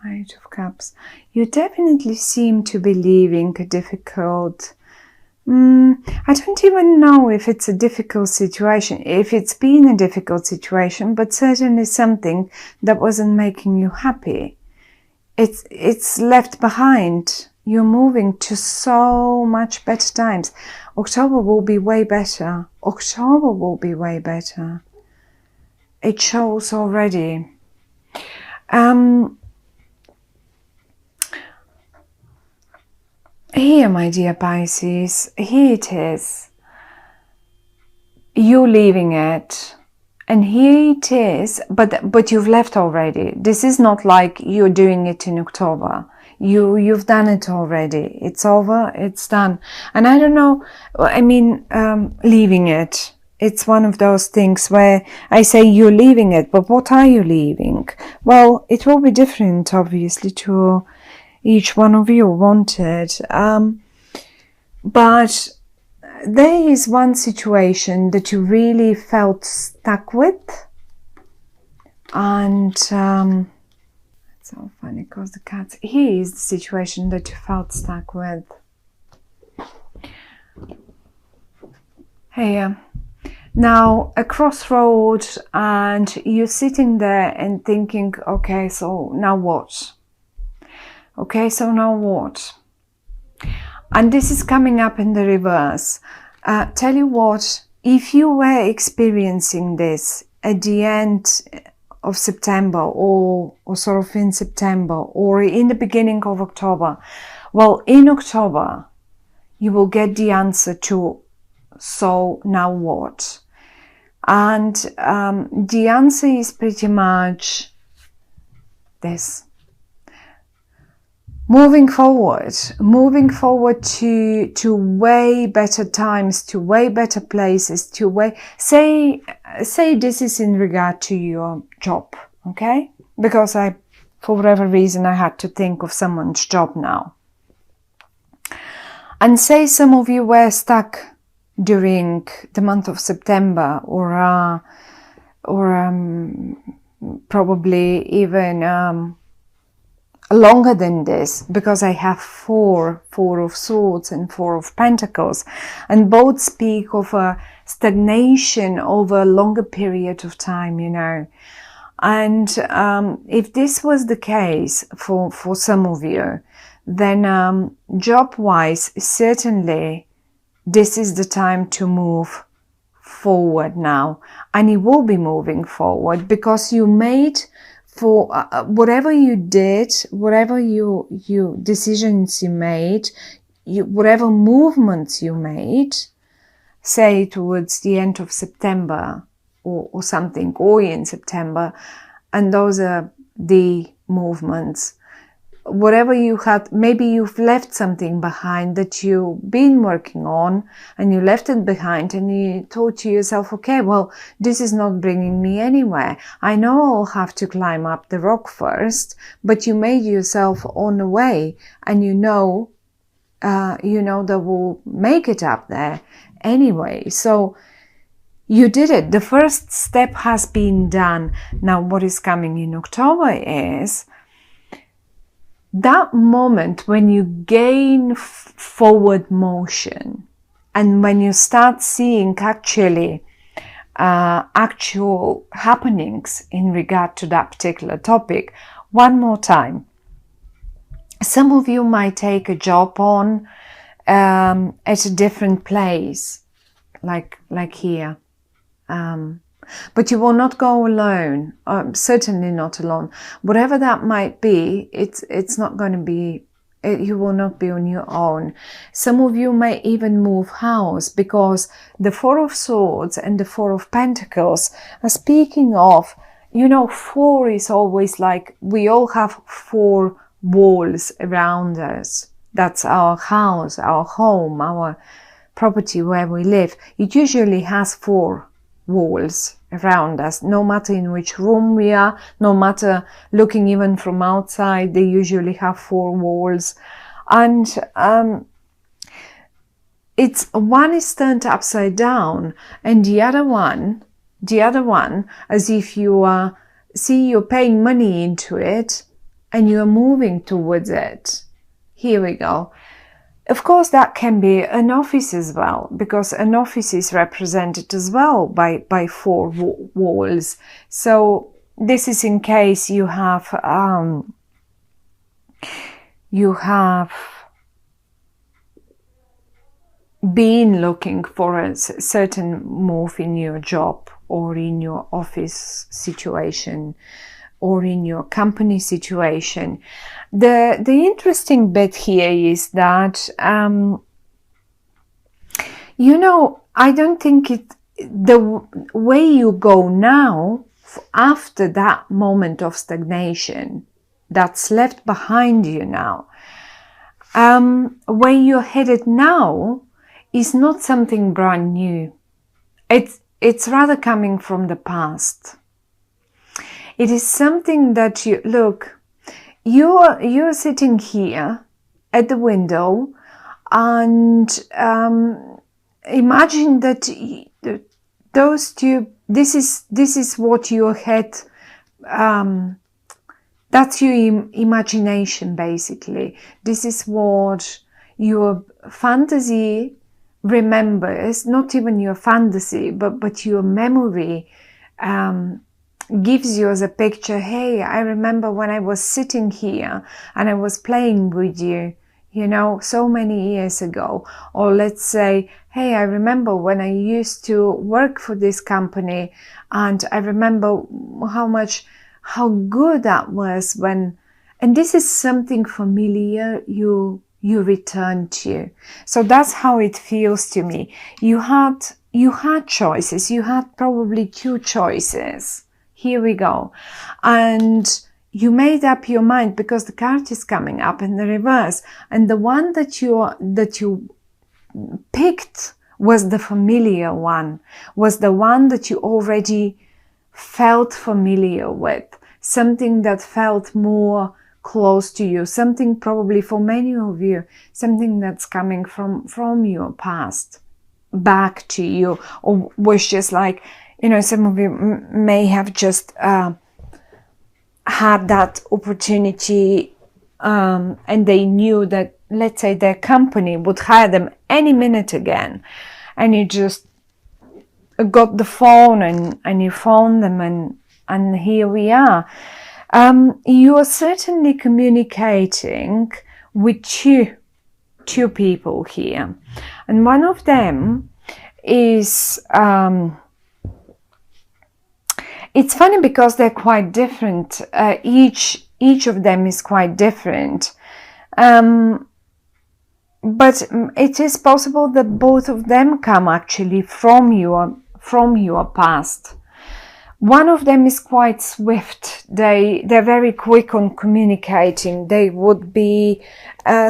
Page of Cups. You definitely seem to be leaving a difficult... I don't even know if it's a difficult situation, if it's been a difficult situation, but certainly something that wasn't making you happy. It's left behind. You're moving to so much better times. October will be way better. October will be way better. It shows already. Here, my dear Pisces, here it is. You leaving it. And here it is, but you've left already. This is not like you're doing it in October. You've done it already. It's over, it's done. And I don't know, I mean, leaving it. It's one of those things where I say you're leaving it, but what are you leaving? Well, it will be different, obviously, to each one of you wanted. But there is one situation that you really felt stuck with. And it's so funny because the cats... Here is the situation that you felt stuck with. Here. Now, a crossroad, and you're sitting there and thinking, okay, so now what? Okay, so now what? And this is coming up in the reverse. Tell you what, if you were experiencing this at the end of September or sort of in September or in the beginning of October, well, in October, you will get the answer to, so now what? And the answer is pretty much this. Moving forward to way better times, to way better places, to way, say this is in regard to your job, okay? Because for whatever reason, I had to think of someone's job now. And say some of you were stuck during the month of September or probably even longer than this, because I have four of swords and 4 of pentacles, and both speak of a stagnation over a longer period of time, you know. And if this was the case for some of you, then job-wise, certainly this is the time to move forward now, and you will be moving forward because you made... For whatever you did, whatever you decisions you made, whatever movements you made, say towards the end of September or something, or in September, and those are the movements. Whatever you had, maybe you've left something behind that you've been working on, and you left it behind and you thought to yourself, okay, well, this is not bringing me anywhere. I know I'll have to climb up the rock first, but you made yourself on the way, and you know that will make it up there anyway. So you did it. The first step has been done. Now what is coming in October is that moment when you gain forward motion, and when you start seeing actual happenings in regard to that particular topic. One more time. Some of you might take a job on at a different place, like here. But you will not go alone, certainly not alone. Whatever that might be, it's not going to be, you will not be on your own. Some of you may even move house, because the 4 of Swords and the 4 of Pentacles are speaking of, 4 is always like, we all have 4 walls around us. That's our house, our home, our property where we live. It usually has 4 walls around us, no matter in which room we are, no matter looking even from outside, they usually have 4 walls. And it's one is turned upside down, and the other one, as if you're paying money into it, and you're moving towards it. Here we go. Of course, that can be an office as well, because an office is represented as well by four walls. So this is in case you have been looking for a certain move in your job or in your office situation or in your company situation. The interesting bit here is that, I don't think the way you go now, after that moment of stagnation that's left behind you now, where you're headed now is not something brand new. It's rather coming from the past. It is something that you're sitting here at the window, and imagine that those two, this is what you had, that's your imagination basically. This is what your fantasy remembers, not even your fantasy, but your memory gives you as a picture. Hey, I remember when I was sitting here and I was playing with you, so many years ago. Or let's say, hey, I remember when I used to work for this company, and I remember how good that was when, and this is something familiar you return to. So that's how it feels to me. You had choices. You had probably two choices. Here we go. And you made up your mind, because the card is coming up in the reverse. And the one that you picked was the familiar one, was the one that you already felt familiar with, something that felt more close to you, something probably for many of you, something that's coming from your past back to you, or was just like, some of you may have just had that opportunity, and they knew that, let's say, their company would hire them any minute again, and you just got the phone and you phoned them, and here we are. You are certainly communicating with two people here, and one of them is it's funny because they're quite different. Each of them is quite different, but it is possible that both of them come actually from your past. One of them is quite swift. They're very quick on communicating. They would be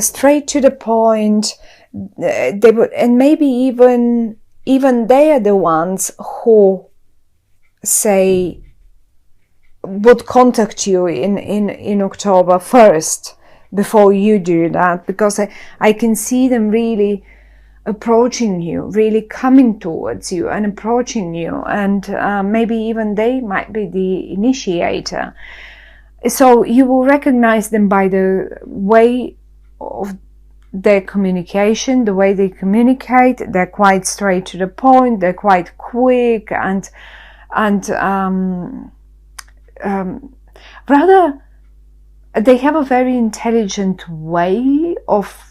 straight to the point. They would, and maybe even they are the ones who say would contact you in October first, before you do that, because I can see them really approaching you, really coming towards you and approaching you, and maybe even they might be the initiator. So you will recognize them by the way of their communication, the way they communicate. They're quite straight to the point, they're quite quick, and rather they have a very intelligent way of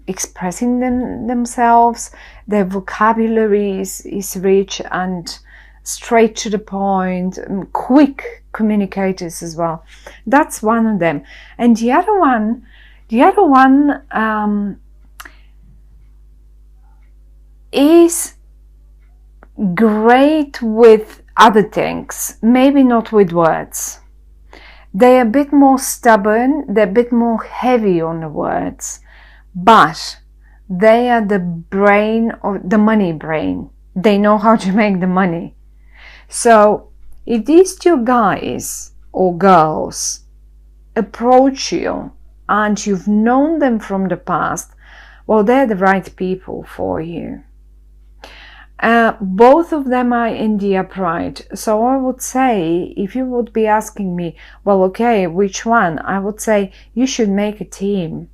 expressing themselves. Their vocabulary is rich and straight to the point, quick communicators as well. That's one of them. And the other one is great with other things, maybe not with words. They're a bit more stubborn, they're a bit more heavy on the words, but they are the brain, or the money brain. They know how to make the money. So if these two guys or girls approach you and you've known them from the past, well, they're the right people for you. Both of them are in the upright. So I would say, if you would be asking me, well, okay, which one? I would say you should make a team.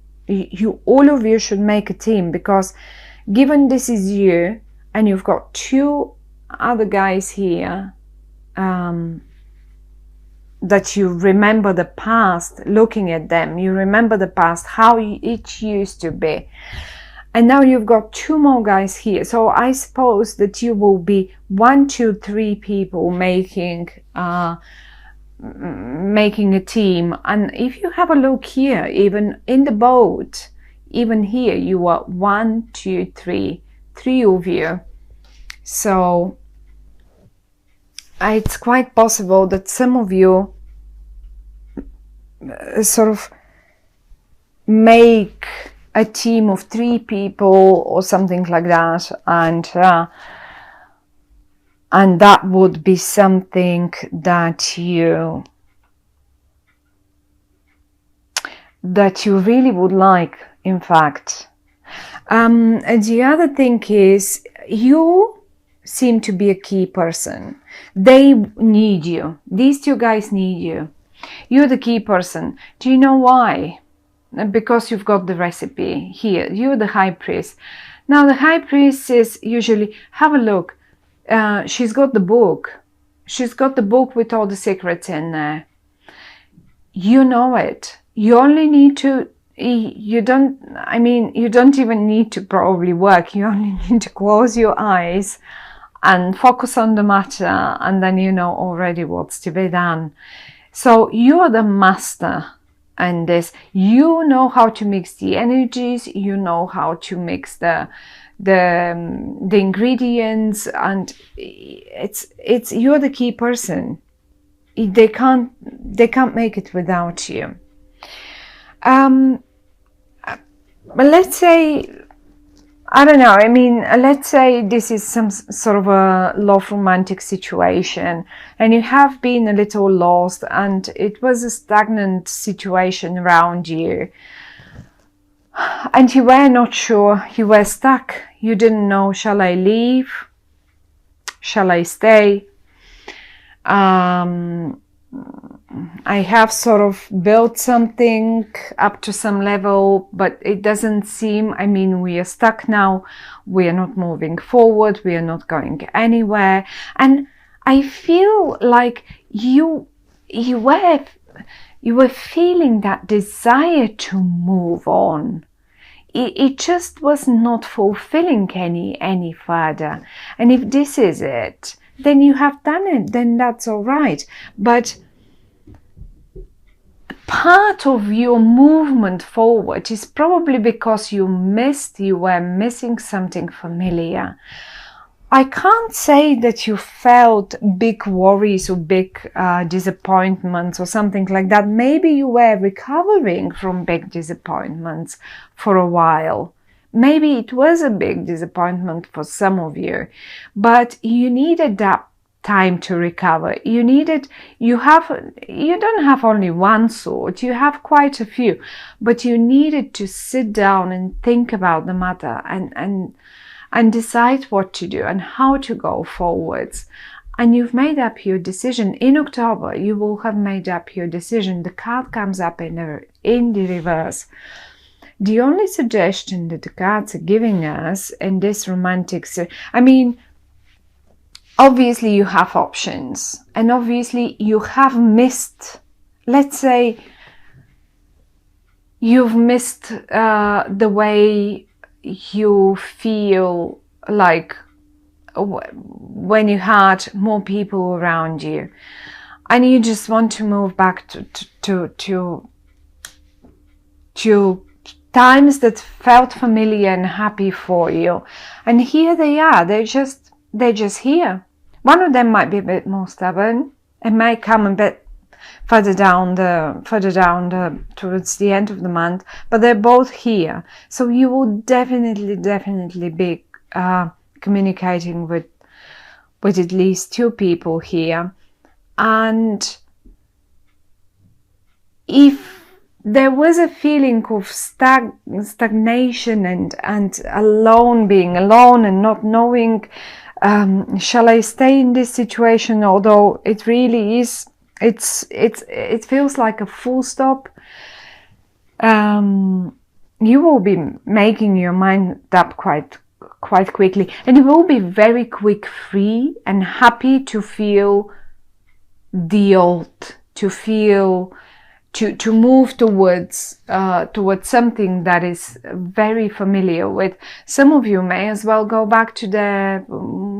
All of you should make a team, because given this is you and you've got two other guys here, that you remember the past, looking at them, you remember the past, how it used to be. And now you've got two more guys here. So I suppose that you will be 1, 2, 3 people making a team. And if you have a look here, even in the boat, even here, you are 1, 2, 3 of you. So it's quite possible that some of you sort of make a team of 3 people or something like that, and that would be something that you really would like, in fact. And the other thing is, you seem to be a key person. They need you. These 2 guys need you. You're the key person. Do you know why? Because you've got the recipe here. You're the high priest. Now the high priestess usually, have a look. She's got the book. She's got the book with all the secrets in there. You know it. You only need to, you don't even need to probably work. You only need to close your eyes and focus on the matter, and then you know already what's to be done. So you're the master. And this, you know how to mix the energies, you know how to mix the ingredients, and it's you're the key person. They can't make it without you. But let's say, I don't know, let's say this is some sort of a love romantic situation, and you have been a little lost, and it was a stagnant situation around you, and you were not sure, you were stuck, you didn't know, shall I leave? Shall I stay? I have sort of built something up to some level, but it doesn't seem, we are stuck now, we are not moving forward, we are not going anywhere. And I feel like you were feeling that desire to move on. It just was not fulfilling any further. And if this is it, then you have done it, then that's all right. But part of your movement forward is probably because you were missing something familiar. I can't say that you felt big worries or big disappointments or something like that. Maybe you were recovering from big disappointments for a while. Maybe it was a big disappointment for some of you, but you needed that time to recover. You don't have only one sword, you have quite a few, but you needed to sit down and think about the matter and decide what to do and how to go forwards. And you've made up your decision. In October, you will have made up your decision. The card comes up in the reverse. The only suggestion that the cards are giving us in this romantic, obviously you have options, and obviously you have missed, let's say, you've missed the way you feel like when you had more people around you, and you just want to move back to times that felt familiar and happy for you. And here they are, they're just here. One of them might be a bit more stubborn. It may come a bit further down towards the end of the month, but they're both here. So you will definitely be communicating with at least 2 people here. And if there was a feeling of stagnation and being alone and not knowing shall I stay in this situation? Although it really is, it feels like a full stop. You will be making your mind up quite quickly, and you will be very quick free and happy to feel the old, to feel to move towards something that is very familiar with. Some of you may as well go back to their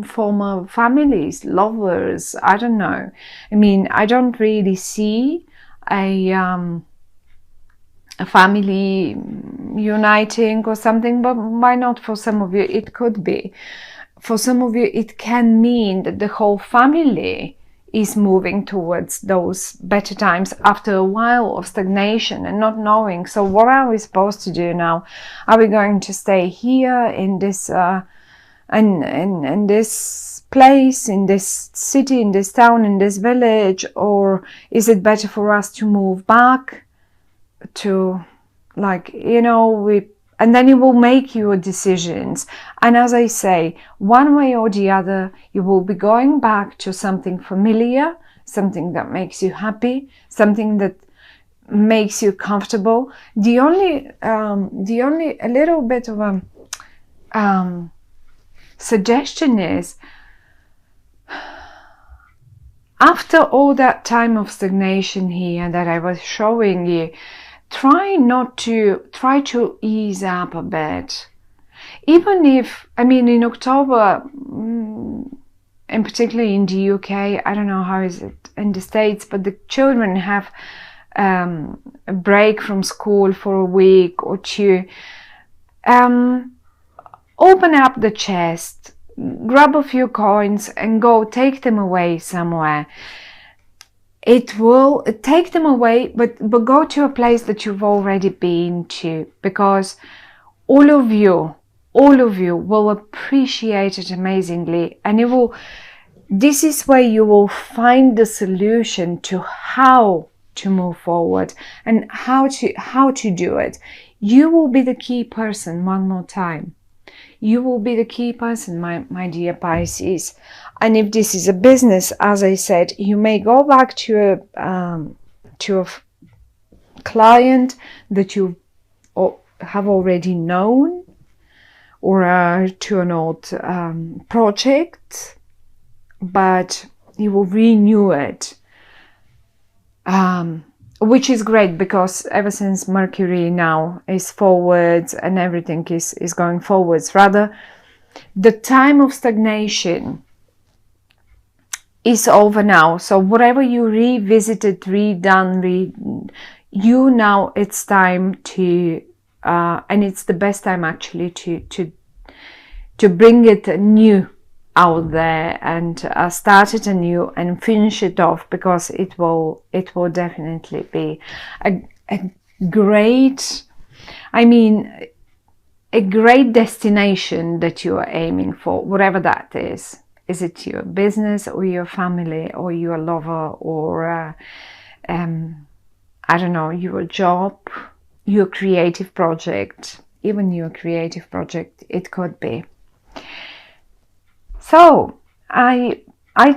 former families, lovers, I don't know. I mean, I don't really see a family uniting or something, but why not? For some of you it could be. For some of you it can mean that the whole family is moving towards those better times after a while of stagnation and not knowing. So what are we supposed to do now? Are we going to stay here in this in this place, in this city, in this town, in this village, or is it better for us to move back to, like, you know, and then you will make your decisions. And as I say, one way or the other, you will be going back to something familiar, something that makes you happy, something that makes you comfortable. The only a little bit of a suggestion is, after all that time of stagnation here that I was showing you, try to ease up a bit. Even if, I mean, in October, and particularly in the UK, I don't know how is it in the States, but the children have a break from school for a week or two. Open up the chest, grab a few coins and go take them away somewhere. It will take them away, but go to a place that you've already been to, because all of you will appreciate it amazingly, and this is where you will find the solution to how to move forward and how to do it. You will be the key person. One more time, you will be the key person, my dear Pisces. And if this is a business, as I said, you may go back to a client that you have already known, or to an old project, but you will renew it, which is great, because ever since Mercury now is forwards and everything is going forwards, rather, the time of stagnation is over now. So whatever you revisited, redone, you now, it's time to and it's the best time actually to bring it new out there and start it anew and finish it off, because it will definitely be a great, I mean, a great destination that you are aiming for, whatever that is. Is it your business or your family or your lover, or I don't know, your job, your creative project, even your creative project, it could be. So I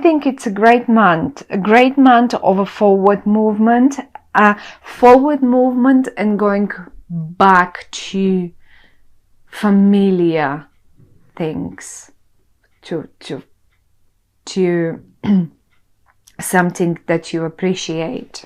think it's a great month of a forward movement and going back to familiar things, to something that you appreciate.